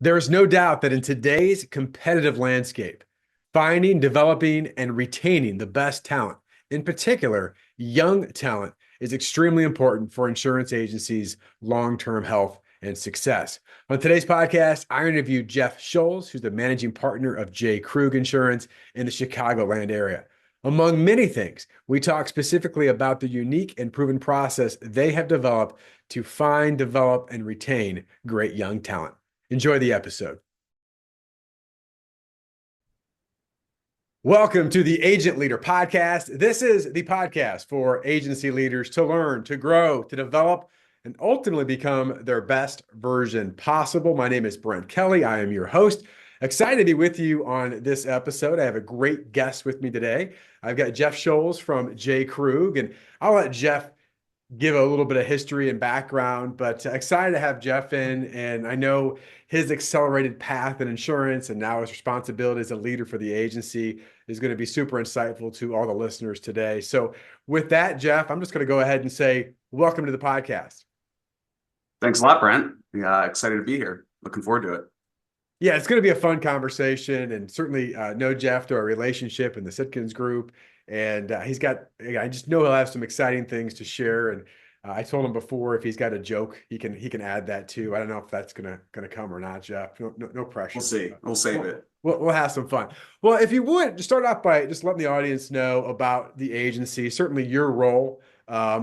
There is no doubt that in today's competitive landscape, finding, developing, and retaining the best talent, in particular, young talent, is extremely important for insurance agencies' long-term health and success. On today's podcast, I interviewed Jeff Scholes, who's the managing partner of J Krug Insurance in the Chicagoland area. Among many things, we talk specifically about the unique and proven process they have developed to find, develop, and retain great young talent. Enjoy the episode. Welcome to the Agent Leader Podcast. This is the podcast for agency leaders to learn, to grow, to develop, and ultimately become their best version possible. My name is Brent Kelly. I am your host. Excited to be with you on this episode. I have a great guest with me today. I've got Jeff Scholes from J Krug, and I'll let Jeff give a little bit of history and background, but excited to have Jeff in. And I know his accelerated path in insurance and now his responsibility as a leader for the agency is going to be super insightful to all the listeners today. So with that, Jeff, I'm just going to go ahead and say, welcome to the podcast. Thanks a lot, Brent. Excited to be here. Looking forward to it. Yeah, it's going to be a fun conversation, and certainly know Jeff through our relationship in the Sitkins group. And I just know he'll have some exciting things to share. And I told him before, if he's got a joke, he can add that too. I don't know if that's gonna come or not, Jeff. No pressure. We'll see. We'll save it. We'll have some fun. Well, if you would just start off by just letting the audience know about the agency, certainly your role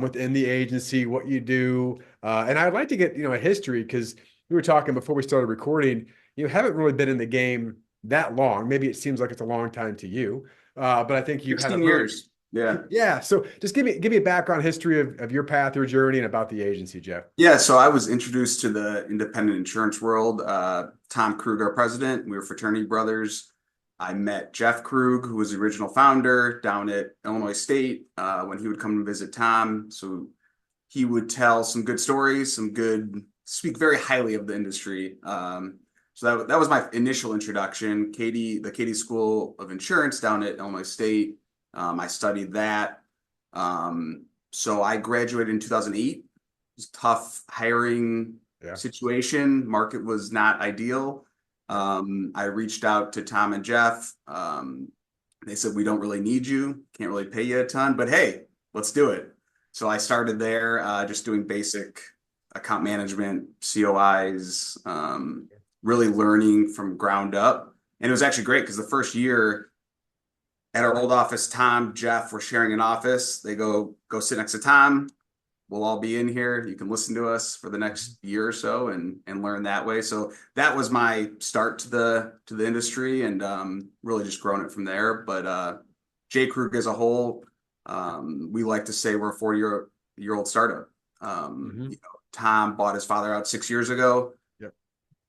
within the agency, what you do, and I'd like to get a history, because we were talking before we started recording. You haven't really been in the game that long. Maybe it seems like it's a long time to you. But I think you've had 16 years. Yeah. Yeah. So just give me a background history of your path, your journey, and about the agency, Jeff. Yeah. So I was introduced to the independent insurance world. Tom Krug, our president, we were fraternity brothers. I met Jeff Krug, who was the original founder, down at Illinois State when he would come and visit Tom. So he would tell some good stories, speak very highly of the industry. So that was my initial introduction. The Katie School of Insurance down at Illinois State. I studied that. So I graduated in 2008. It was a tough hiring situation. Market was not ideal. I reached out to Tom and Jeff. They said, we don't really need you. Can't really pay you a ton, but hey, let's do it. So I started there just doing basic account management, COIs, really learning from ground up. And it was actually great because the first year at our old office, Tom, Jeff were sharing an office. They go sit next to Tom. We'll all be in here. You can listen to us for the next year or so and learn that way. So that was my start to the industry, and really just growing it from there. But J Krug as a whole, we like to say we're a 40-year-old startup. Tom bought his father out 6 years ago.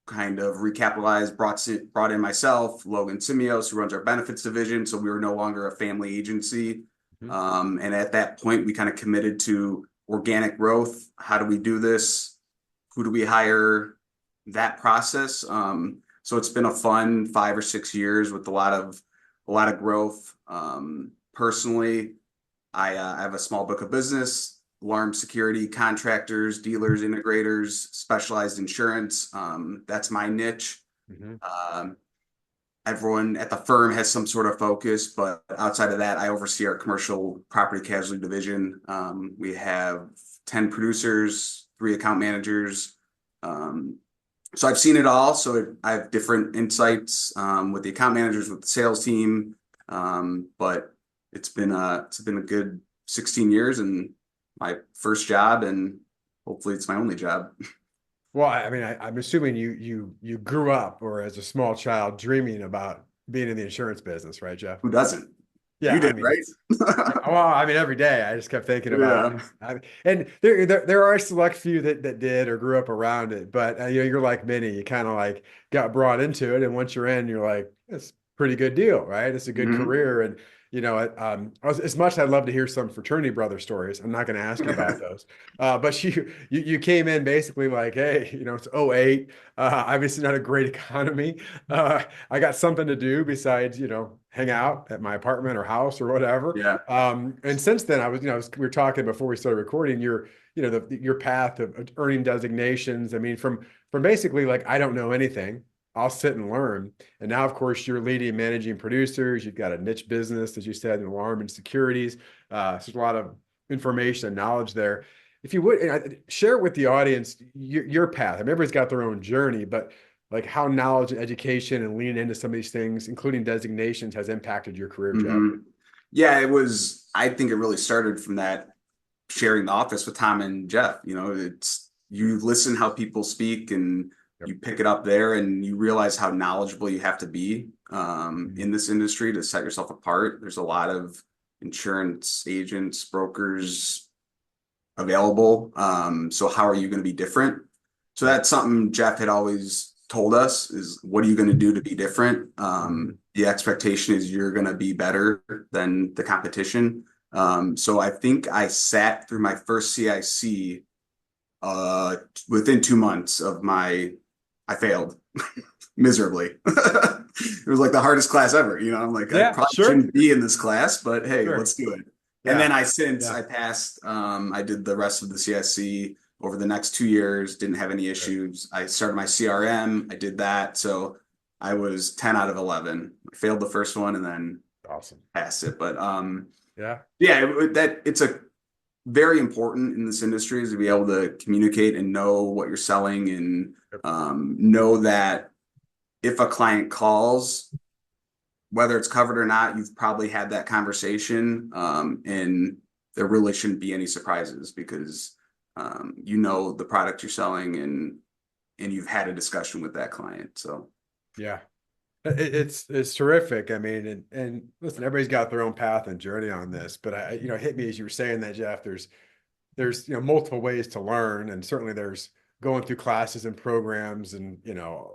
Kind of recapitalized, brought in myself, Logan Simios, who runs our benefits division. So we were no longer a family agency. And at that point, we kind of committed to organic growth. How do we do this? Who do we hire? That process. So it's been a fun 5 or 6 years with a lot of growth. Personally, I have a small book of business. Alarm security, contractors, dealers, integrators, specialized insurance. That's my niche. Everyone at the firm has some sort of focus, but outside of that, I oversee our commercial property casualty division. We have 10 producers, 3 account managers. So I've seen it all. So I have different insights with the account managers, with the sales team. But it's been a good 16 years and my first job, and hopefully it's my only job. Well, I mean, I'm assuming you grew up, or as a small child, dreaming about being in the insurance business, right, Jeff? Who doesn't? Yeah, you did, right? Well, I mean, every day I just kept thinking about it. And there are a select few that did or grew up around it, but you're like many. You kind of like got brought into it, and once you're in, you're like, it's a pretty good deal, right? It's a good career, and as much as I'd love to hear some fraternity brother stories, I'm not going to ask you about those. But you came in basically like, hey, it's '08. Obviously not a great economy. I got something to do besides, hang out at my apartment or house or whatever. Yeah. And since then, we were talking before we started recording your path of earning designations. I mean, from basically like, I don't know anything, I'll sit and learn. And now, of course, you're leading managing producers. You've got a niche business, as you said, in alarm and securities. So there's a lot of information and knowledge there. If you would share with the audience your path. I mean, everybody's got their own journey, but like how knowledge and education and leaning into some of these things, including designations, has impacted your career, Jeff. Yeah, it was, I think it really started from that sharing the office with Tom and Jeff. It's you listen how people speak and Yep. you pick it up there and you realize how knowledgeable you have to be in this industry to set yourself apart. There's a lot of insurance agents, brokers available. So how are you going to be different? So that's something Jeff had always told us is what are you going to do to be different? The expectation is you're going to be better than the competition. So I think I sat through my first CIC within 2 months of I failed miserably. It was like the hardest class ever. I'm like, I probably shouldn't be in this class, but hey, let's do it. And then I passed, I did the rest of the CIC over the next 2 years, didn't have any issues. I started my CRM, I did that. So I was 10 out of 11. I failed the first one and then passed it. But it's a very important in this industry is to be able to communicate and know what you're selling and know that if a client calls, whether it's covered or not, you've probably had that conversation, and there really shouldn't be any surprises because the product you're selling and you've had a discussion with that client. So yeah, it's terrific. I mean, and listen, everybody's got their own path and journey on this, but it hit me as you were saying that, Jeff. There's multiple ways to learn, and certainly there's going through classes and programs and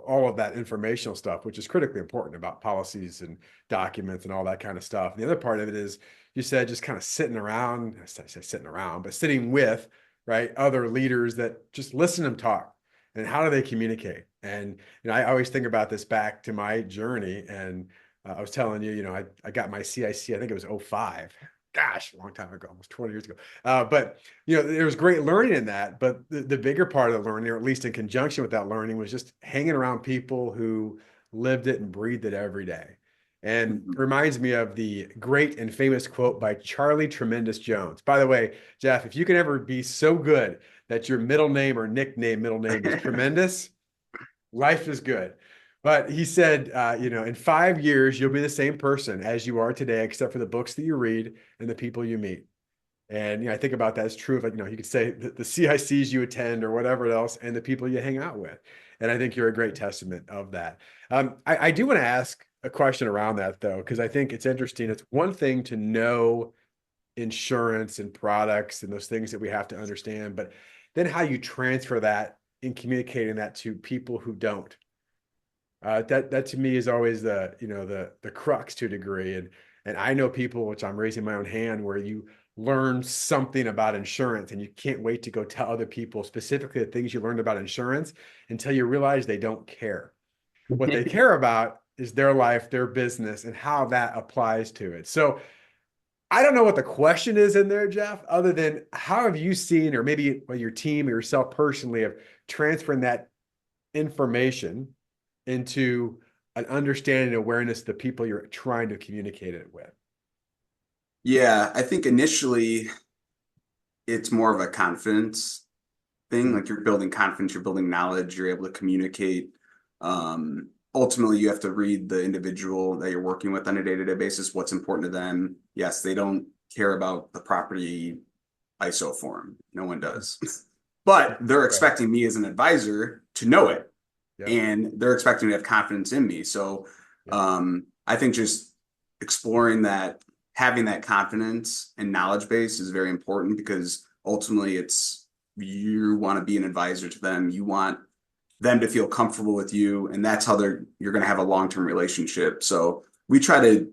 all of that informational stuff, which is critically important about policies and documents and all that kind of stuff. And the other part of it is, you said, just kind of sitting around. I say sitting around, but sitting with other leaders that just listen to them talk. And how do they communicate? And I always think about this back to my journey. And I was telling you, I got my CIC, I think it was '05. Gosh, a long time ago, almost 20 years ago. But there was great learning in that. But the bigger part of the learning, or at least in conjunction with that learning, was just hanging around people who lived it and breathed it every day. And it reminds me of the great and famous quote by Charlie Tremendous Jones. By the way, Jeff, if you can ever be so good that your middle name or nickname middle name is Tremendous, life is good. But he said, in 5 years, you'll be the same person as you are today, except for the books that you read and the people you meet. And I think about that as true of you could say the CICs you attend or whatever else, and the people you hang out with. And I think you're a great testament of that. I do want to ask a question around that, though, because I think it's interesting. It's one thing to know insurance and products and those things that we have to understand, but then how you transfer that in communicating that to people who don't. That to me is always the crux to a degree. And I know people, which I'm raising my own hand, where you learn something about insurance and you can't wait to go tell other people specifically the things you learned about insurance until you realize they don't care. What they care about is their life, their business, and how that applies to it. So I don't know what the question is in there, Jeff, other than how have you seen, or maybe your team or yourself personally, of transferring that information into an understanding and awareness of the people you're trying to communicate it with? Yeah, I think initially it's more of a confidence thing. Like you're building confidence, you're building knowledge, you're able to communicate. Ultimately, you have to read the individual that you're working with on a day-to-day basis, what's important to them. Yes, they don't care about the property ISO form. No one does. But they're expecting me as an advisor to know it. Yep. And they're expecting to have confidence in me. So I think just exploring that, having that confidence and knowledge base is very important because ultimately you want to be an advisor to them. You want them to feel comfortable with you. And that's how you're going to have a long-term relationship. So we try to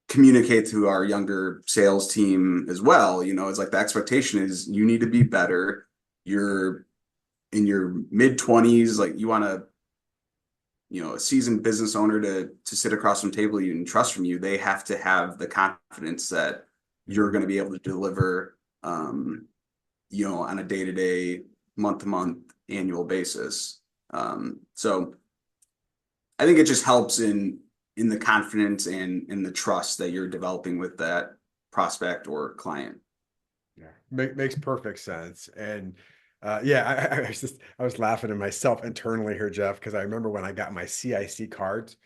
communicate to our younger sales team as well. It's like the expectation is you need to be better. You're in your mid-20s, like you want to, a seasoned business owner to sit across from table you and trust from you. They have to have the confidence that you're going to be able to deliver, on a day-to-day, month-to-month, annual basis. So I think it just helps in the confidence and in the trust that you're developing with that prospect or client. Yeah, makes perfect sense. And yeah, I was laughing at myself internally here, Jeff, because I remember when I got my CIC cards,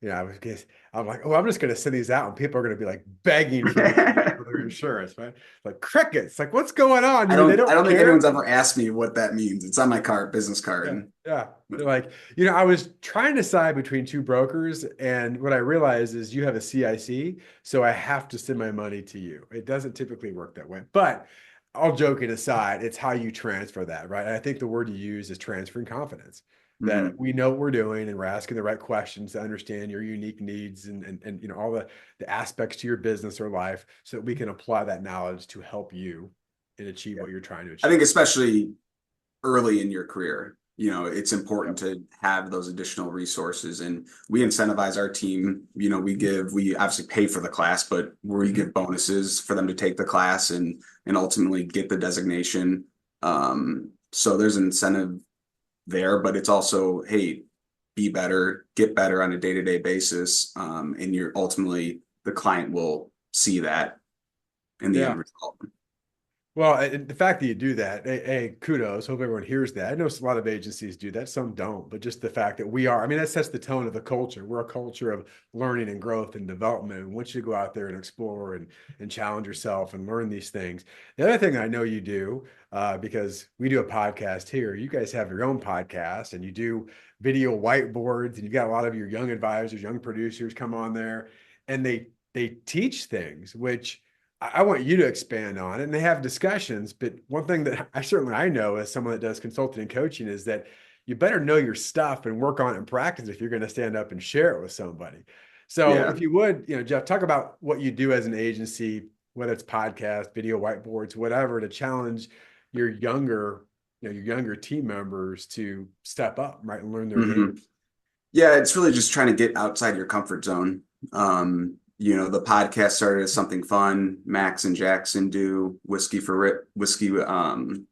I'm like, oh, I'm just going to send these out, and people are going to be like begging for me to pay for their insurance, right? Like crickets, like what's going on? They I don't don't think anyone's care. ever asked me what that means. It's on my card, business Yeah, card. yeah. They're like, I was trying to decide between two brokers, and what I realized is you have a CIC, so I have to send my money to you. It doesn't typically work that way, but all joking aside, it's how you transfer that, right? And I think the word you use is transferring confidence, that Mhm. we know what we're doing and we're asking the right questions to understand your unique needs and all the aspects to your business or life, so that we can apply that knowledge to help you and achieve Yeah. what you're trying to I think achieve. especially early in your career, it's important Yep. to have those additional resources. And we incentivize our team. We obviously pay for the class, but we Mhm. give bonuses for them to take the class and ultimately get the designation. So there's an incentive there, but it's also, hey, be better, get better on a day-to-day basis. And you're ultimately the client will see that in the end Yeah. result. Well, the fact that you do that, hey, kudos. Hope everyone hears that. I know a lot of agencies do that, some don't, but just the fact that I mean, that sets the tone of the culture. We're a culture of learning and growth and development. And once you go out there and explore and challenge yourself and learn these things. The other thing I know you do, because we do a podcast here, you guys have your own podcast and you do video whiteboards, and you got a lot of your young advisors, young producers come on there, and they teach things, which I want you to expand on it, and they have discussions. But one thing that I know as someone that does consulting and coaching is that you better know your stuff and work on it and practice if you're going to stand up and share it with somebody. So Yeah. if you would, Jeff, talk about what you do as an agency, whether it's podcast, video whiteboards, whatever, to challenge your younger team members to step up, right, and learn their game. Mhm. Yeah, it's really just trying to get outside your comfort zone. The podcast started as something fun. Max and Jackson do whiskey and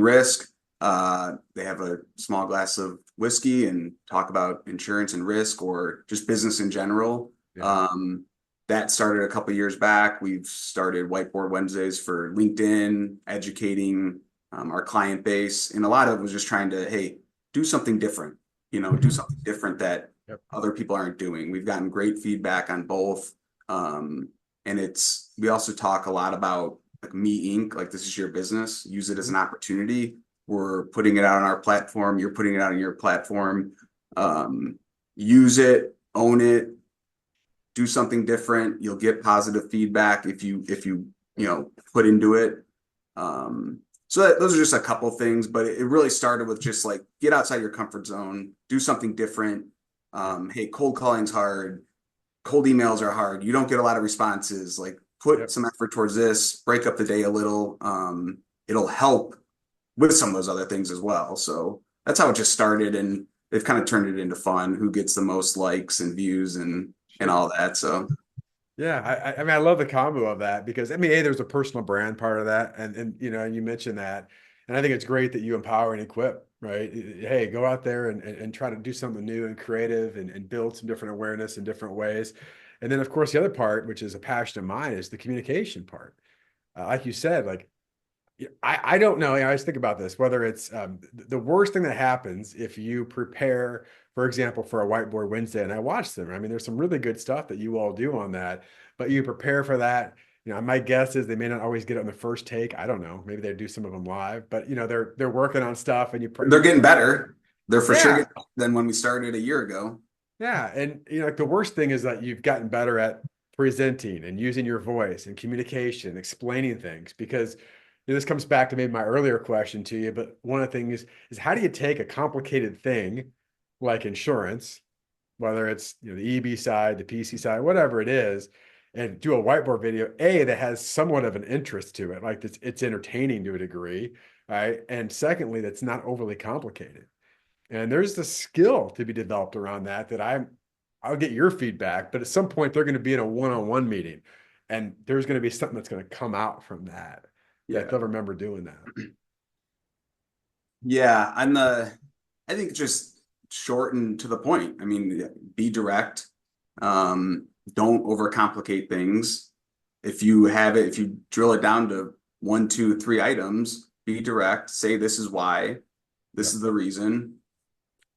risk. They have a small glass of whiskey and talk about insurance and risk or just business in general. Yeah. Um, that started a couple years back. We've started Whiteboard Wednesdays for LinkedIn, educating our client base, and a lot of it was just trying to, hey, do something different. Do Mhm. something different that Yep. other people aren't doing. We've gotten great feedback on both. And we also talk a lot about like Me Inc., like this is your business, use it as an Mhm. opportunity. We're putting it out on our platform, you're putting it out on your platform. Um, Use it, own it, do something different. You'll get positive feedback if you put into it. Those are just a couple things, but it really started with just like get outside your comfort zone, do something different. Yep. Hey, cold calling's hard, cold emails are hard. You don't get a lot of responses. Like put Yep. some effort towards this, break up the day a little. It'll help with some of those other things as well. So that's how it just started, and they've kind of turned it into fun. Who gets the most likes and views and Sure. all that. So Yeah, I mean, I love the combo of that because I mean, there's a personal brand part of that, and and you mentioned that, and I think it's great that you empower and equip, right? Hey, go out there and try to do something new and creative and build some different awareness in different ways, and then of course the other part, which is a passion of mine, is the communication part. Like you said, like yeah, I don't know. I always think about this, whether it's the worst thing that happens if you prepare, for example, for a whiteboard Wednesday, and I watch them. I mean, there's some really good stuff that you all do on that, but you prepare for that. My guess is they may not always get it on the first take. I don't know. Maybe they do some of them live, but they're working on stuff, and they're getting better. They're for sure yeah, getting better than when we started a year ago. yeah, and like the worst thing is that you've gotten better at presenting and using your voice and communication, explaining things. Because this comes back to maybe my earlier question to you, but one of the things is how do you take a complicated thing like insurance, whether it's the EB side, the PC side, whatever it is, and do a whiteboard video, that has somewhat of an interest to it, like it's entertaining to a degree, right? And secondly, that's not overly complicated. And there's the skill to be developed around that I'll get your feedback, but at some point they're going to be in a one-on-one meeting and there's going to be something that's going to come out from that Yeah. they'll remember doing that. Yeah. I think just short and to the point. I mean, be direct. Don't overcomplicate things. If you drill it down to one, two, three items, be direct, say this is why, this Yep. is the reason,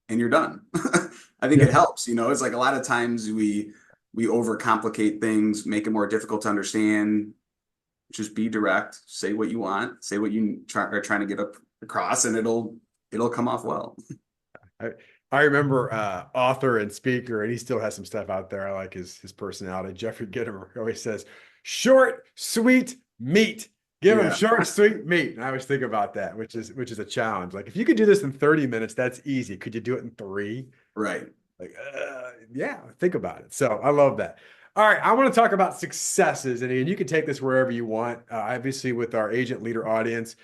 and you're done. I think it Yep. helps. It's like a lot of times we overcomplicate things, make it more difficult to understand. Just be direct, say what you want, say what you are trying to get across, and it'll come off well. I, I remember author and speaker, and he still has some stuff out there. I like his personality. Jeffrey Gitomer always says, "Short, sweet meat." Give them Yeah, short, sweet meat. And I always think about that, which is a challenge. Like if you could do this in 30 minutes, that's easy. Could you do it in three? right. Like, yeah, think about it. So I love that. All right, I want to talk about successes, and you can take this wherever you want. Obviously, with our agent leader audience,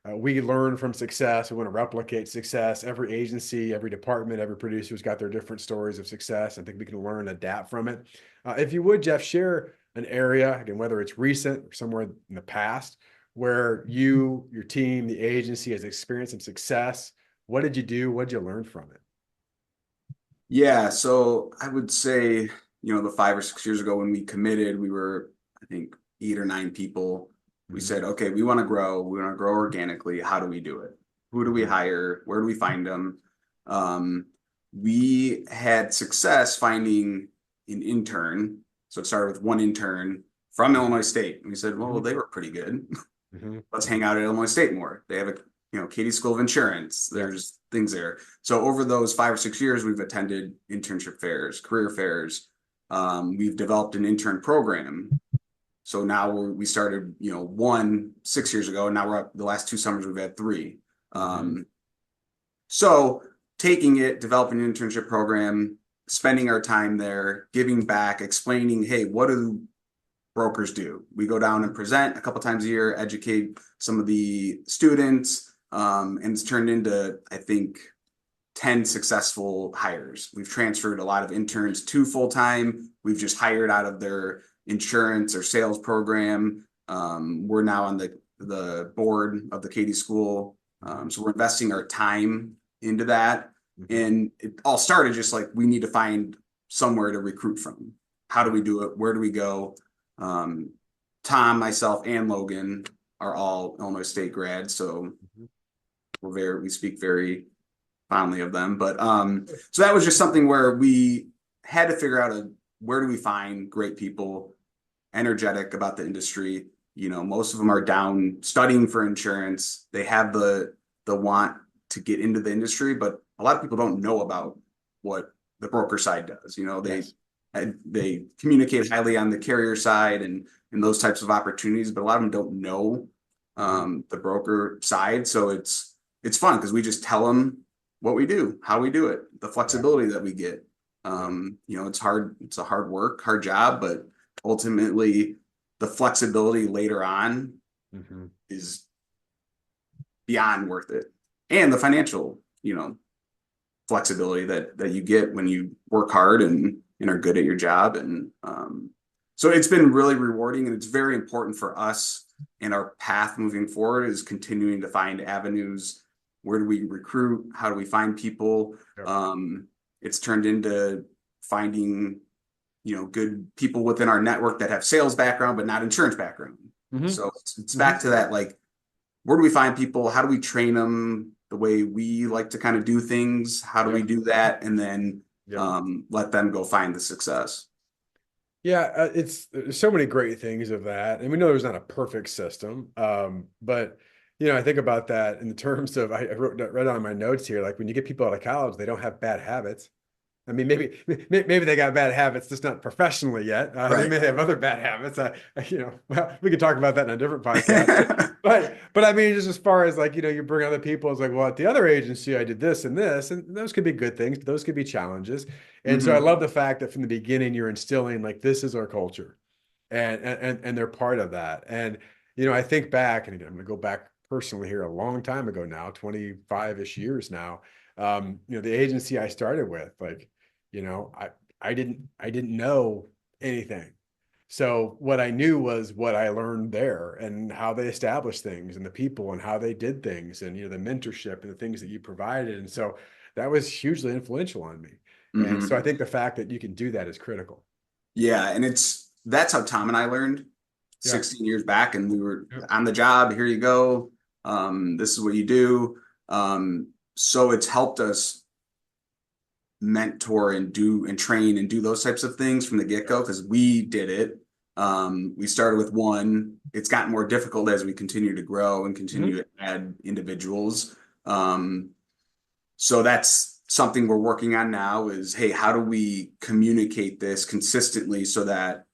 we learn from success. We want to replicate success. Every agency, every department, every producer's got their different stories of success. I think we can learn and adapt from it. If you would, Jeff, share an area, again, whether it's recent or somewhere in the past, where you, your team, the agency has experienced some success. What did you do? What did you learn from it? Yeah, so I would say, the 5 or 6 years ago when we committed, we were, I think, 8 or 9 people. We Mhm. said, okay, we want to grow. We want to grow organically. How do we do it? Who do we Mhm. hire? Where do we find them? Um, we had success finding an intern. So it started with one intern from Mhm. Illinois State. And we said, well, Mhm. they were pretty good. Mhm. Let's hang Mhm. out at Illinois State more. They have Katie School of Insurance. Yep. There's things there. So over those 5 or 6 years, we've attended internship fairs, career fairs. We've developed an intern program. So now we started, one 6 years ago, and now we're up the last 2 summers we've had three. Mhm. Um, so taking it, developing an internship program, spending our time there, giving back, explaining, hey, what do brokers do? We go down and present a couple times a year, educate some of the students, and it's turned into, I think, 10 successful hires. We've transferred a lot of interns to full-time. We've just hired out of their insurance or sales program. We're now on the board of the Katie School. Mhm. So we're investing our time into that. Mhm. And it all started just like we need to find somewhere to recruit from. How do we do it? Where do we go? Um, Tom, myself, and Logan are all Illinois State grads, so Mhm. we speak very fondly of them. But so that was just something where we had to figure out where do we find great people, energetic about the industry. Most of them are down studying for insurance. They have the want to get into the industry, but a lot of people don't know about what the broker side does. Yes. They communicate highly on the carrier side and those types of opportunities, but a lot of them don't know Mhm. the broker side. So it's fun because we just tell them what we do, how we do it, the Yeah. flexibility that we get. Yeah. It's hard. It's a hard job, but ultimately the flexibility later on Mhm. is beyond worth it. And the financial, flexibility that you get when you work hard and are good at your job. And so it's been really rewarding, and it's very important for us in our path moving forward is continuing to find avenues. Where do we recruit? How do we find people? Yep. It's turned into finding good people within our network that have sales background but not insurance background. Mhm. So it's back Mhm. to that, like, where do we find people? How do we train them the way we like to kind of do things? How do we Yep. do that? And then Yep. let them go find the success. Yeah, there's so many great things of that, and we know there's not a perfect system. But I think about that in the terms of I read on my notes here, like when you get people out of college, they don't have bad habits. I mean, maybe they got bad habits, just not professionally yet. They Right. may have other bad habits. Well, we could talk about that in a different podcast. But I mean, just as far as like, you bring other people, it's like, well, at the other agency, I did this and this, and those could be good things, but those could be challenges. And so I Hmm. love the fact that from the beginning, you're instilling like this is our culture, and they're part of that. And I think back, and again, I'm going to go back personally here a long time ago now, 25-ish years now. The agency I started with, like, I didn't know anything. So what I knew was what I learned there and how they established things and the people and how they did things and the mentorship and the things that you provided. And so that was hugely influential on me. And so I Hmm. think the fact that you can do that is critical. Yeah, and that's how Tom and I learned Yeah. 16 years back, and we were Yeah. on the job. Here you go. This is what you do. So it's helped us mentor and do and train and do those types of things from the get-go because we did it. We started with one. It's gotten more difficult as we continue to grow and continue Mhm. to add individuals. Um, so that's something we're working on now is, hey, how do we communicate this consistently so that,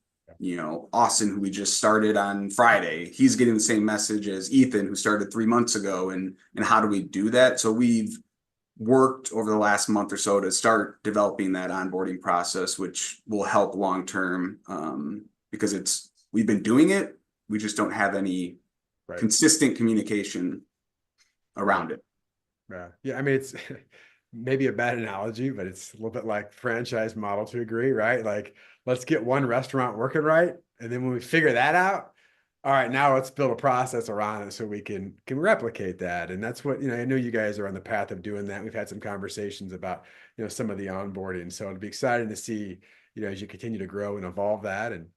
Austin, who we just started on Friday, he's getting the same message as Ethan, who started 3 months ago. And how do we do that? So we've worked over the last month or so to start developing that onboarding process, which will help long term because we've been doing it. We just don't have any Right. consistent communication Right. around it. Yeah. Yeah. I mean, it's maybe a bad analogy, but it's a little bit like franchise model to agree, right? Like, let's get one restaurant working right. And then when we figure that out, all right, now let's build a process around it so we can replicate that. And that's what, I know you guys are on the path of doing that. We've had some conversations about, some of the onboarding. So it'll be exciting to see, as you continue to grow and evolve that. And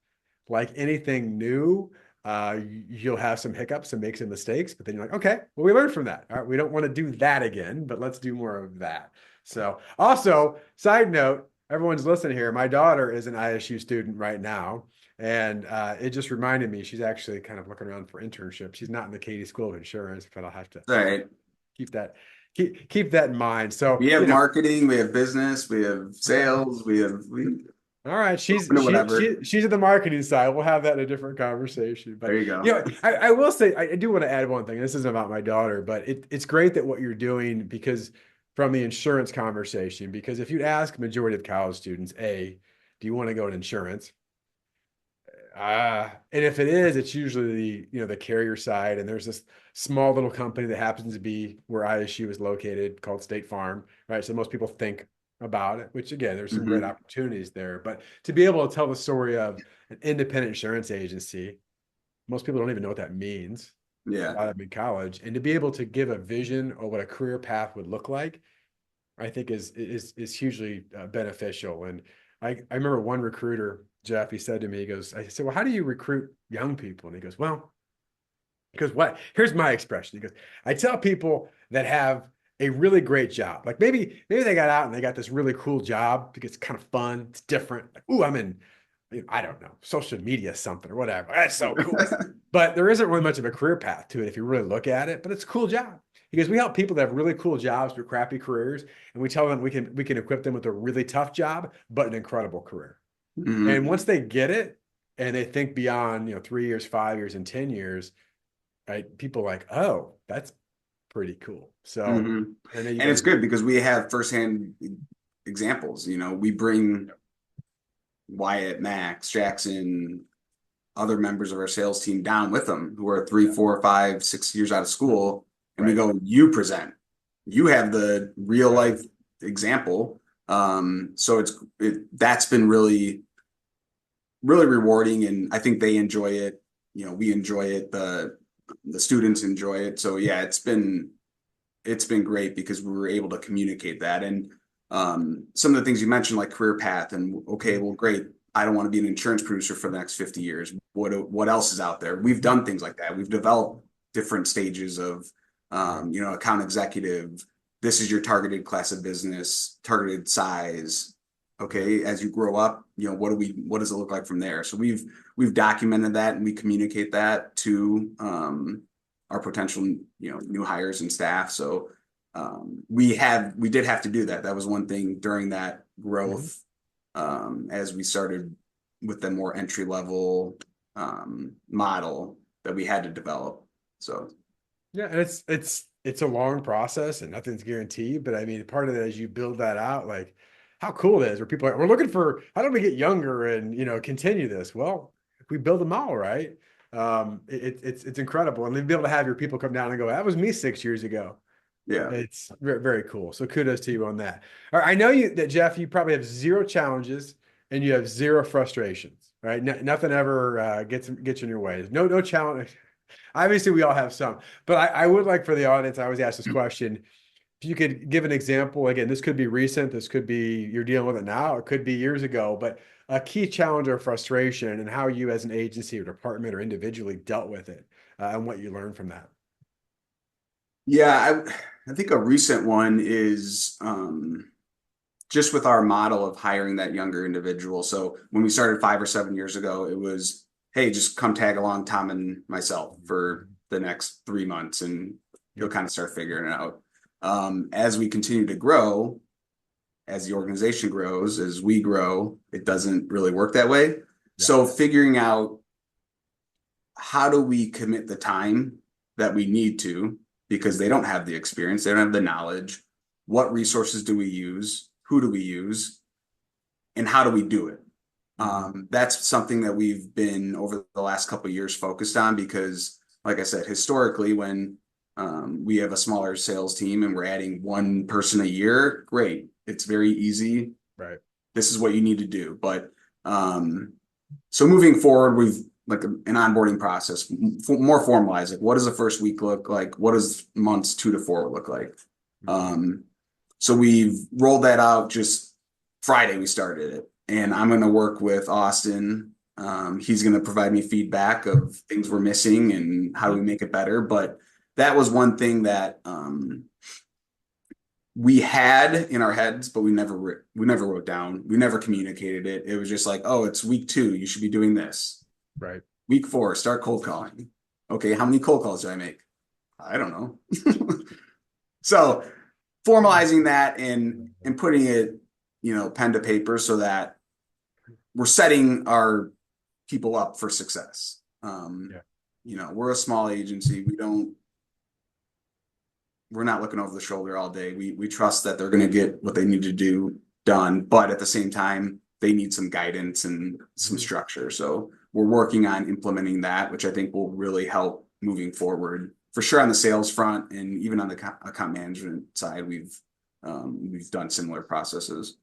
like anything new, you'll have some hiccups and make some mistakes, but then you're like, okay, well, we learned from that. All right, we don't want to do that again, but let's do more of that. So, also, side note, everyone's listening here. My daughter is an ISU student right now, and it just reminded me she's actually kind of looking around for internships. She's not in the Katie School of Insurance, but I'll have to All right. keep that keep that in mind. So, We have marketing, we have business, we have okay. sales, we All right, open to whatever. she's at the marketing side. We'll have that in a different conversation. But There you go. I will say I do want to add one thing. This isn't about my daughter, but it's great that what you're doing because from the insurance conversation, because if you'd ask majority of college students, A, do you want to go in insurance? And if it is, it's usually the carrier side, and there's this small little company that happens to be where ISU is located called State Farm, right? So most people think about it, which again, there's some great Hmm. opportunities there. But to be able to tell the story of an independent insurance agency, most people don't even know what that means. A Yeah. lot of them in college, and to be able to give a vision of what a career path would look like, I think is hugely beneficial. And I remember one recruiter, Jeff, he said to me, he goes, I said, well, how do you recruit young people? And he goes, well, because what? Here's my expression. He goes, I tell people that have a really great job. Like maybe they got out and they got this really cool job because it's kind of fun, it's different. Like, ooh, I'm in, I don't know, social media something or whatever. That's so cool. But there isn't really much of a career path to it if you really look at it. But it's a cool job. Because we help people that have really cool jobs through crappy careers, and we tell them we can equip them with a really tough job, but an incredible career. And Hmm. once they get it and they think beyond, 3 years, 5 years, and 10 years, right? People are like, oh, that's pretty cool. So Hmm. I know you And it's guys. good because we have firsthand examples. We bring Wyatt, Max, Jackson, other members of our sales team down with them who are three, Yeah, 4, 5, 6 years out of school, and we right, go, you present. You have the real right. life example. So that's been really, really rewarding, and I think they enjoy it. We enjoy it. The students enjoy it. So yeah, it's been great because we were able to communicate that. And some of the things you mentioned, like career path, and okay, Mhm. well, great. I don't want to be an insurance producer for the next 50 years. What else is out there? We've done things like that. We've developed different stages of, Right. account executive. This is your targeted class of business, targeted size. Yeah. Okay, as you grow up, what does it look like from there? So we've documented that and we communicate that to our potential, new hires and staff. So we did have to do that. That was one thing during that Mhm. growth, as we started with the more entry level model that we had to develop. So Yeah, and it's a long process and nothing's guaranteed. But I mean, part of it as you build that out, like how cool it is, where people are, we're looking for how do we get younger and continue this? Well, if we build them all right, it's incredible. And then be able to have your people come down and go, that was me 6 years ago. yeah. It's very, very cool. So kudos to you on that. All right, I know that Jeff, you probably have zero challenges and you have zero frustrations, right? Nothing ever gets in your way. No challenge. Obviously, we all have some, but I would like for the audience, I always ask this question. if you could give an example, again, this could be recent, this could be you're dealing with it now, it could be years ago, but a key challenge or frustration and how you as an agency or department or individually dealt with it, and what you learned from that. Yeah, I think a recent one is just with our model of hiring that younger individual. So when we started 5 or 7 years ago, it was, hey, just come tag along Tom and myself for the next 3 months and you'll Yep. kind of start figuring it out. As we continue to grow, as the organization grows, as we grow, it doesn't really work that way. Yeah. So figuring out how do we commit the time that we need to, because they don't have the experience, they don't have the knowledge. What resources do we use? Who do we use? And how do we do it? That's something that we've been over the last couple of years focused on because, like I said, historically, when we have a smaller sales team and we're adding one person a year, great. It's very easy. Right. This is what you need to do. But so moving forward, we've like an onboarding process more formalized. Like, what does the first week look like? What does months 2 to 4 look like? So we've rolled that out. Just Friday we started it, and I'm going to work with Austin. He's going to provide me feedback of things we're missing and how do we make it better. But that was one thing that we had in our heads, but we never wrote down. We never communicated it. It was just like, oh, it's week 2. You should be doing this. Right. Week 4, start cold calling. Okay, how many cold calls do I make? I don't know. So formalizing that and putting it, pen to paper so that we're setting our people up for success. We're a small agency. We're not looking over the shoulder all day. We trust that they're going to get what they need to do done, but at the same time, they need some guidance and some structure. So we're working on implementing that, which I think will really help moving forward for sure on the sales front, and even on the account management side, we've done similar processes.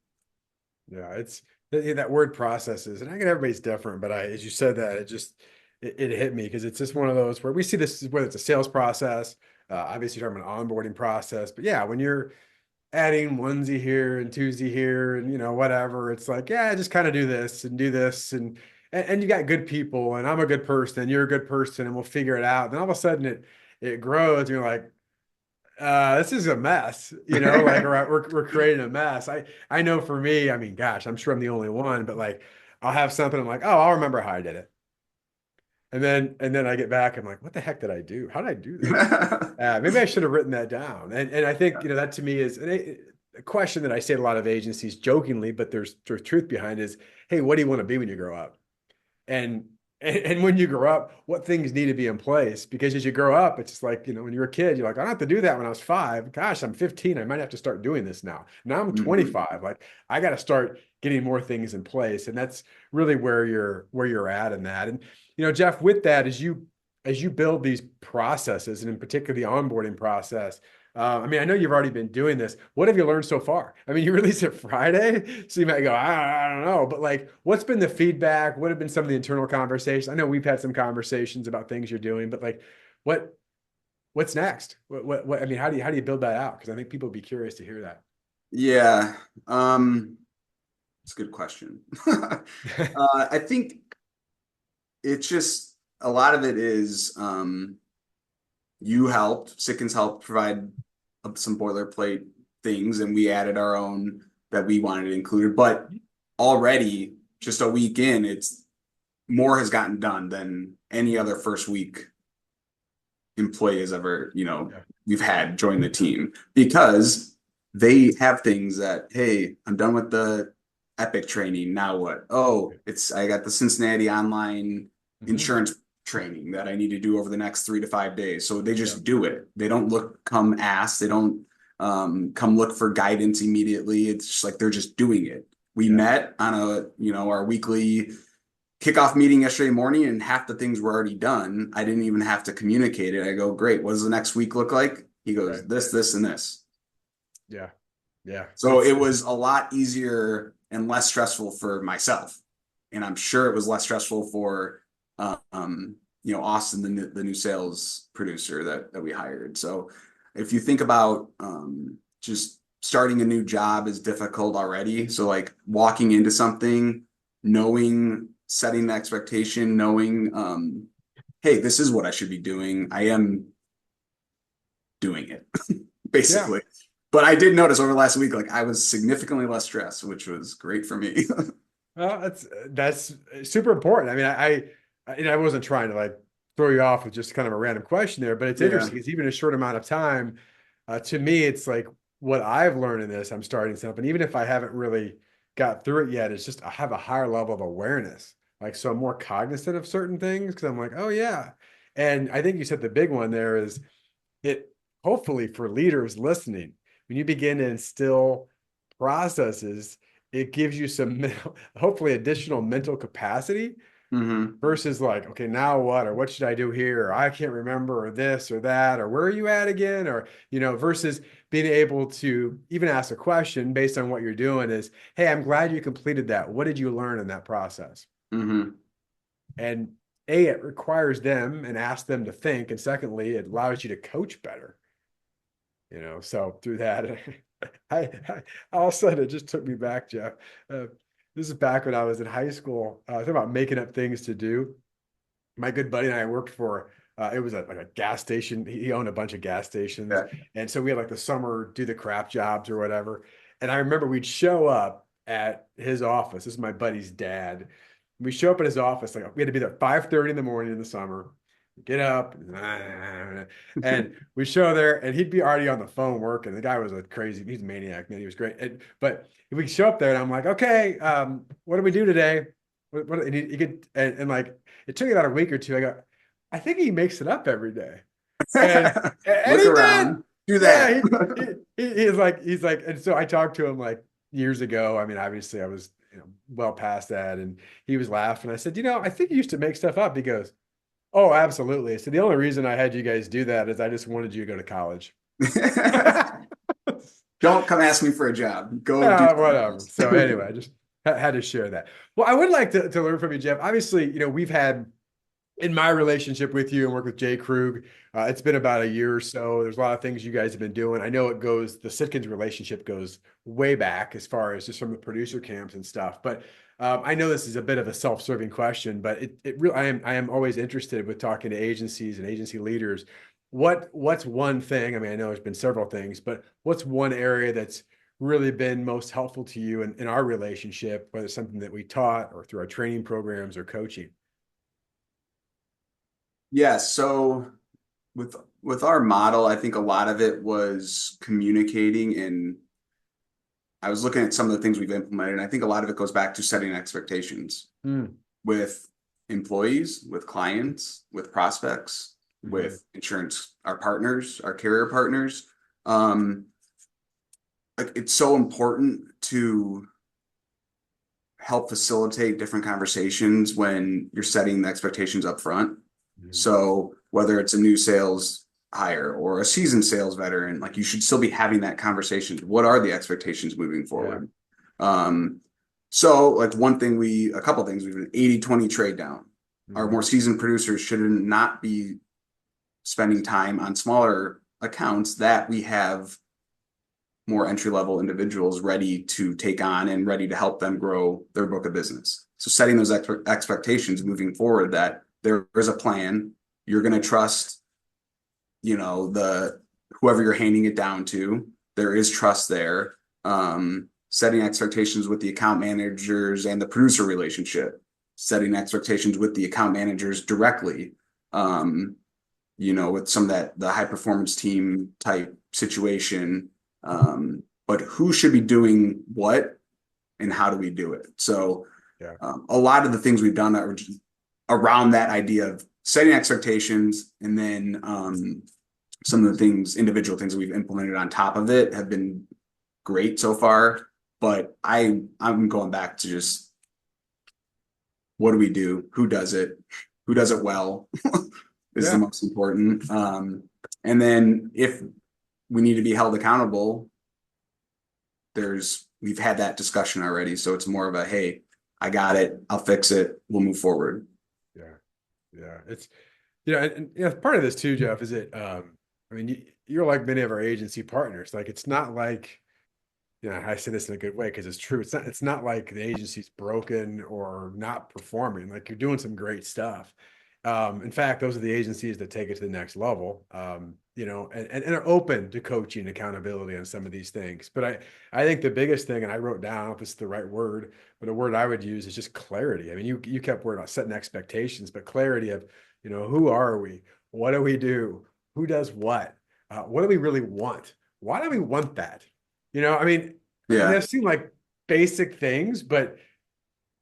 Yeah, it's that word processes, and I get everybody's different, but as you said that, it hit me because it's just one of those where we see this whether it's a sales process, obviously you're talking about an onboarding process, but yeah, when you're adding onesie here and twosie here and whatever, it's like, yeah, just kind of do this and do this and you got good people and I'm a good person and you're a good person and we'll figure it out. Then all of a sudden it grows and you're like, this is a mess, like we're creating a mess. I know for me, I mean, gosh, I'm sure I'm the only one, but like I'll have something, I'm like, oh, I'll remember how I did it. And then I get back, I'm like, what the heck did I do? How did I do that? Maybe I should have written that down. And I think, that to me is a question that I say to a lot of agencies jokingly, but there's truth behind is, hey, what do you want to be when you grow up? And and when you grow up, what things need to be in place? Because as you grow up, it's just like, when you're a kid, you're like, I don't have to do that when I was 5. Gosh, I'm 15. I might have to start doing this now. Now I'm 25. Like I got to start getting more things in place. And that's really where you're at in that. And, Jeff, with that, as you build these processes and in particular the onboarding process, I mean, I know you've already been doing this. What have you learned so far? I mean, you released it Friday, so you might go, I don't know, but like, what's been the feedback? What have been some of the internal conversations? I know we've had some conversations about things you're doing, but like, what's next? What I mean, how do you build that out? Because I think people would be curious to hear that. Yeah, it's a good question. I think it's just a lot of it is Sickens helped provide some boilerplate things, and we added our own that we wanted included. But already, just a week in, it's more has gotten done than any other first week employee has ever, we've had join the team, because they have things that, hey, I'm done with the Epic training. Now what? Oh, I got the Cincinnati online insurance training that I need to do over the next 3 to 5 days. So they just do it. They don't come ask. They don't come look for guidance immediately. It's just like they're just doing it. We met on our weekly kickoff meeting yesterday morning, and half the things were already done. I didn't even have to communicate it. I go, great. What does the next week look like? He goes, this, and this. Yeah. Yeah. So it was a lot easier and less stressful for myself. And I'm sure it was less stressful for Austin, the new sales producer that we hired. So if you think about just starting a new job is difficult already. So like walking into something, knowing, setting the expectation, knowing, hey, this is what I should be doing. I am doing it Yeah. basically. But I did notice over the last week, like I was significantly less stressed, which was great for me. Well, that's super important. I mean, I wasn't trying to like throw you off with just kind of a random question there, but it's Yeah. interesting because even a short amount of time, to me, it's like what I've learned in this, I'm starting something, even if I haven't really got through it yet, it's just I have a higher level of awareness. Like, so I'm more cognizant of certain things because I'm like, oh yeah. And I think you said the big one there is it hopefully for leaders listening, when you begin to instill processes, it gives you some hopefully additional mental capacity Hmm. versus like, okay, now what, or what should I do here, or I can't remember, or this or that, or where are you at again, or versus being able to even ask a question based on what you're doing is, hey, I'm glad you completed that. What did you learn in that process? Hmm. And A, it requires them and asks them to think, and secondly, it allows you to coach better. So through that, I all of a sudden it just took me back, Jeff. Uh, this is back when I was in high school. Talking about making up things to do. My good buddy and I worked for. It was like a gas station. He owned a bunch of gas stations, Yeah. and so we had like the summer do the crap jobs or whatever. And I remember we'd show up at his office. This is my buddy's dad. We show up at his office like we had to be there 5:30 in the morning in the summer. Get up, and we show there, and he'd be already on the phone working. The guy was a crazy, he's a maniac, man. He was great. But we show up there, and I'm like, okay, what do we do today? And he could, and like, it took me about a week or two. I go, I think he makes it up every day, and Look he did. around, do Yeah, that. he's like, and so I talked to him like years ago. I mean, obviously, I was well past that, and he was laughing. I said, I think you used to make stuff up. He goes, oh, absolutely. So the only reason I had you guys do that is I just wanted you to go to college. Don't come ask me for a job. Go do something Whatever. else. So anyway, I just had to share that. Well, I would like to learn from you, Jeff. Obviously, we've had in my relationship with you and work with J Krug, it's been about a year or so. There's a lot of things you guys have been doing. I know the Sitkins relationship goes way back as far as just from the producer camps and stuff. But I know this is a bit of a self-serving question, but it really I am always interested with talking to agencies and agency leaders. What's one thing? I mean, I know there's been several things, but what's one area that's really been most helpful to you in our relationship, whether it's something that we taught or through our training programs or coaching? Yeah, so with our model, I think a lot of it was communicating, and I was looking at some of the things we've implemented, and I think a lot of it goes back to setting expectations Mm. with employees, with clients, with prospects, Mhm. with insurance, our partners, our carrier partners. Um, like it's so important to help facilitate different conversations when you're setting the expectations up front. Mhm. So whether it's a new sales hire or a seasoned sales veteran, like you should still be having that conversation. What are the expectations moving Yeah. forward? Um, so like a couple things, we've an 80-20 trade down. Our more Mhm. seasoned producers should not be spending time on smaller accounts that we have more entry level individuals ready to take on and ready to help them grow their book of business. So setting those expectations moving forward that there is a plan, you're going to trust, the whoever you're handing it down to, there is trust there. Setting expectations with the account managers and the producer relationship, setting expectations with the account managers directly. With some of that the high performance team type situation. But who should be doing what and how do we do it? So Yeah. a lot of the things we've done are around that idea of setting expectations, and then some of the individual things that we've implemented on top of it have been great so far. But I'm going back to just what do we do? Who does it? Who does it well? Is the Yeah. most important. And then if we need to be held accountable, we've had that discussion already. So it's more of a, hey, I got it. I'll fix it. We'll move forward. Yeah. Yeah. It's, part of this too, Jeff, is it, I mean, you're like many of our agency partners. Like, it's not like, I say this in a good way because it's true. It's not like the agency's broken or not performing. Like, you're doing some great stuff. In fact, those are the agencies that take it to the next level. And are open to coaching, accountability on some of these things. But I think the biggest thing, and I wrote down, I don't know if this is the right word, but a word I would use is just clarity. I mean, you kept word about setting expectations, but clarity of, who are we? What do we do? Who does what? What do we really want? Why do we want that? I mean, Yeah. they seem like basic things, but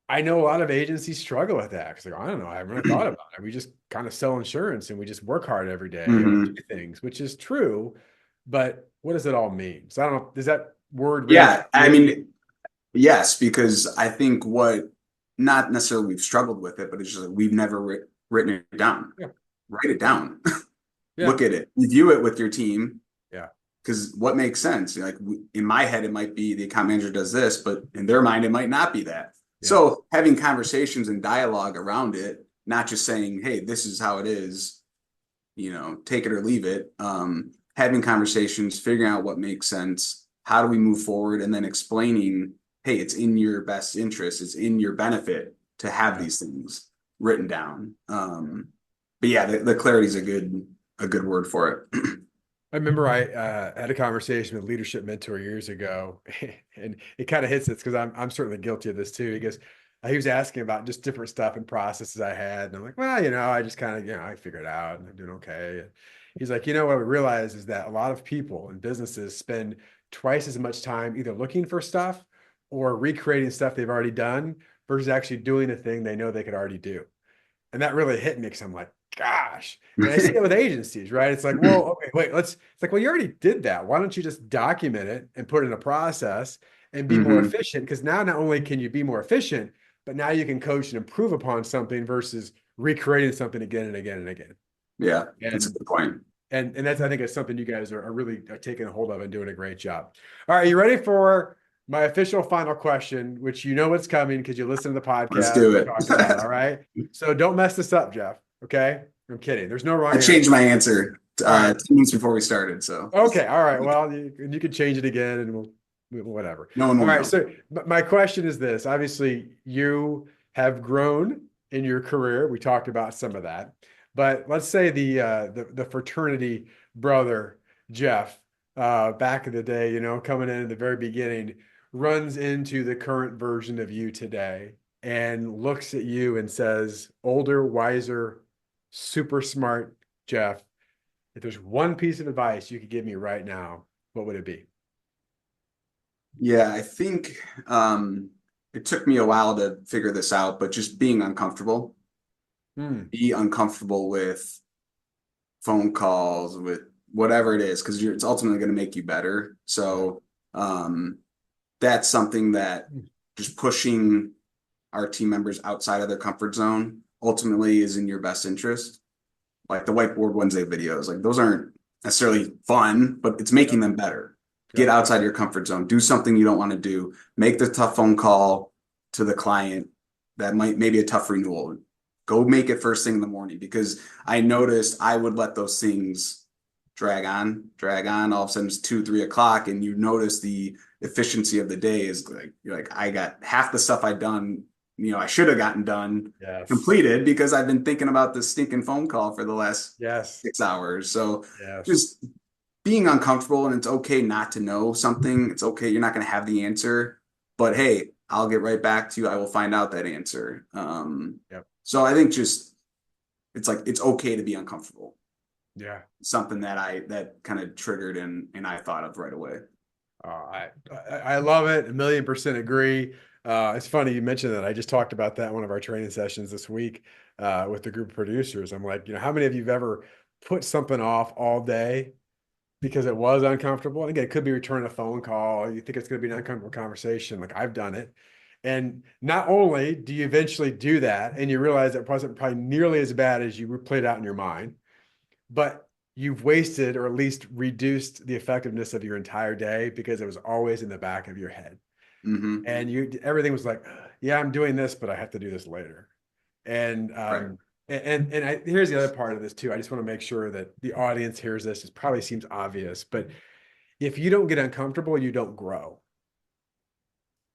I know a lot of agencies struggle with that because, like, I don't know, I haven't really thought about it. We just kind of sell insurance and we just work hard every day and we do hmm things, which is true. But what does it all mean? So I don't know. Does that word ring Yeah. true I with you? mean, yes, because I think not necessarily we've struggled with it, but it's just like we've never written it down. Yeah. Write it down. Yeah. Look at it. Review it with your team. Yeah. Because what makes sense? Like in my head, it might be the account manager does this, but in their mind, it might not be that. Yeah. So having conversations and dialogue around it, not just saying, "Hey, this is how it is," take it or leave it. Having conversations, figuring out what makes sense, how do we move forward, and then explaining, "Hey, it's in your best interest, it's in your benefit to have Yeah. these things written down." But yeah, the clarity is a good word for it. I remember I had a conversation with a leadership mentor years ago, and it kind of hits this because I'm certainly guilty of this too. He was asking about just different stuff and processes I had, and I'm like, well, I just kind of, I figure it out and I'm doing okay. And he's like, what we realize is that a lot of people and businesses spend twice as much time either looking for stuff or recreating stuff they've already done versus actually doing the thing they know they could already do. And that really hit me because I'm like, gosh. And I see it with agencies, right? It's like, well, okay, wait, it's like, well, you already did that. Why don't you just document it and put it in a process and be more hmm efficient? Because now not only can you be more efficient, but now you can coach and improve upon something versus recreating something again and again and again. Yeah, that's a And good point. and that's, I think, it's something you guys are really taking a hold of and doing a great job. All right, you ready for my official final question, which what's coming because you listen to the Let's podcast. do We it. talked about it. All right. So don't mess this up, Jeff. Okay. I'm kidding. There's no I wrong changed answer. my answer All right. 2 minutes before we started, so Okay. All right. Well, you can change it again and whatever. no one All will right. know. So my question is this. Obviously, you have grown in your career. We talked about some of that. But let's say the fraternity brother, Jeff, back in the day, coming in at the very beginning, runs into the current version of you today and looks at you and says, older, wiser, super smart Jeff, if there's one piece of advice you could give me right now, what would it be? Yeah, I think it took me a while to figure this out, but just being uncomfortable, Hmm. be uncomfortable with phone calls, with whatever it is, because it's ultimately going to make you better. Yeah. So that's something that just pushing our team members outside of their comfort zone ultimately is in your best interest. Like the whiteboard Wednesday videos, like those aren't necessarily fun, but it's making Yep. them better. Get Yep. outside your comfort zone, do something you don't want to do, make the tough phone call to the client that might maybe a tough renewal. Go make it first thing in the morning because I noticed I would let those things drag on. All of a sudden it's 2, 3 o'clock, and you notice the efficiency of the day is like you're like, I got half the stuff I'd done, I should have gotten done Yes. completed because I've been thinking about this stinking phone call for the last Yes. 6 hours. So Yes. just being uncomfortable, and it's okay not to know something. It's okay. You're not going to have the answer, but hey, I'll get right back to you. I will find out that answer. Yep. So I think just it's like it's okay to be uncomfortable. Yeah. Something that kind of triggered and I thought of right away. I love it. 1,000,000% agree. It's funny you mentioned that. I just talked about that in one of our training sessions this week with the group of producers. I'm like, how many of you have ever put something off all day because it was uncomfortable? And again, it could be returning a phone call. You think it's going to be an uncomfortable conversation. Like, I've done it. And not only do you eventually do that and you realize it wasn't probably nearly as bad as you played out in your mind, but you've wasted or at least reduced the effectiveness of your entire day because it was always in the back of your head. Mm-hmm. And everything was like, yeah, I'm doing this, but I have to do this later. And Right. Here's the other part of this too. I just want to make sure that the audience hears this. It probably seems obvious, but if you don't get uncomfortable, you don't grow.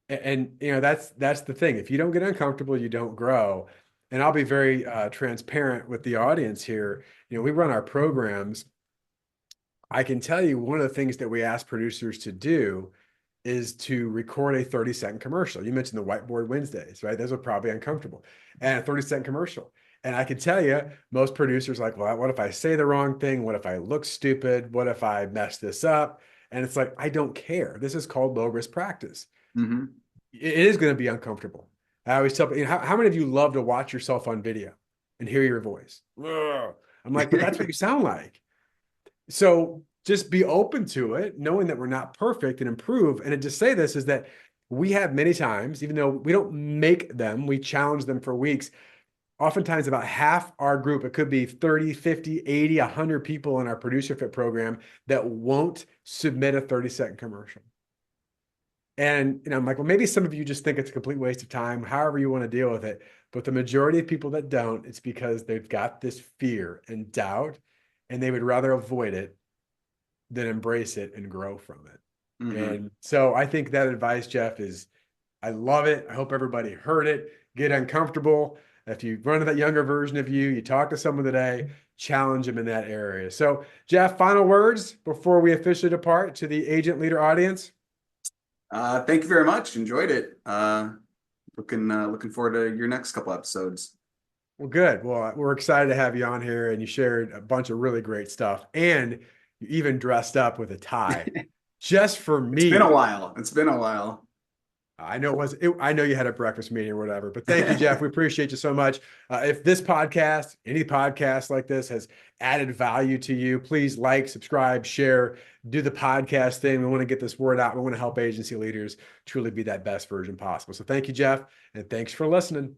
And that's the thing. If you don't get uncomfortable, you don't grow. And I'll be very transparent with the audience here. We run our programs. I can tell you one of the things that we ask producers to do is to record a 30-second commercial. You mentioned the whiteboard Wednesdays, right? Those are probably uncomfortable. And a 30-second commercial. And I can tell you, most producers are like, well, what if I say the wrong thing? What if I look stupid? What if I mess this up? And it's like, I don't care. This is called low risk practice. Mm-hmm. It is going to be uncomfortable. I always tell people, how many of you love to watch yourself on video and hear your voice? Ugh. I'm like, but that's what you sound like. So just be open to it, knowing that we're not perfect and improve. And to say this is that we have many times, even though we don't make them, we challenge them for weeks. Oftentimes about half our group, it could be 30, 50, 80, 100 people in our producer fit program that won't submit a 30-second commercial. And I'm like, well, maybe some of you just think it's a complete waste of time, however you want to deal with it. But the majority of people that don't, it's because they've got this fear and doubt, and they would rather avoid it than embrace it and grow from it. Mm-hmm. And so I think that advice, Jeff, I love it. I hope everybody heard it. Get uncomfortable. If you run to that younger version of you, you talk to someone today, challenge them in that area. So, Jeff, final words before we officially depart to the agent leader audience. Thank you very much. Enjoyed it. Looking forward to your next couple episodes. Well, good. Well, we're excited to have you on here, and you shared a bunch of really great stuff, and you even dressed up with a tie just for me. It's been a while. It's been a while. I know I know you had a breakfast meeting or whatever, but thank you, Jeff. We appreciate you so much. If this podcast, any podcast like this has added value to you, please like, subscribe, share, do the podcast thing. We want to get this word out. We want to help agency leaders truly be that best version possible. So thank you, Jeff, and thanks for listening.